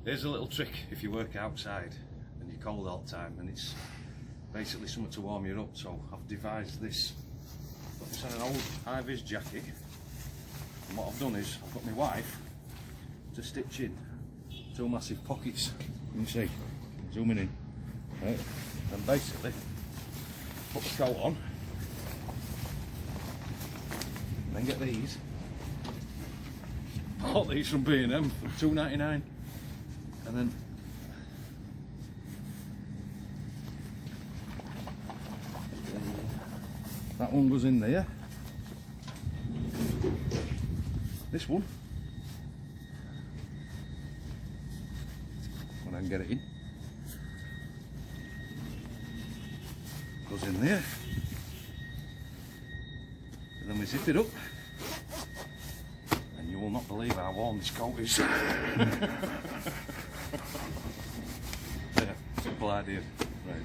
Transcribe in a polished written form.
Here's a little trick if you work outside and you're cold all the time, and it's basically something to warm you up. So I've devised this. It's an old high-vis jacket, and what I've done is I've got my wife to stitch in two massive pockets. You can see, zooming in, right? And basically put the coat on, and then get these. Bought these from B&M for £2.99, and then that one goes in there. This one, when I can get it in, goes in there, and then we zip it up, and you will not believe how warm this coat is. Yeah, simple idea. Right.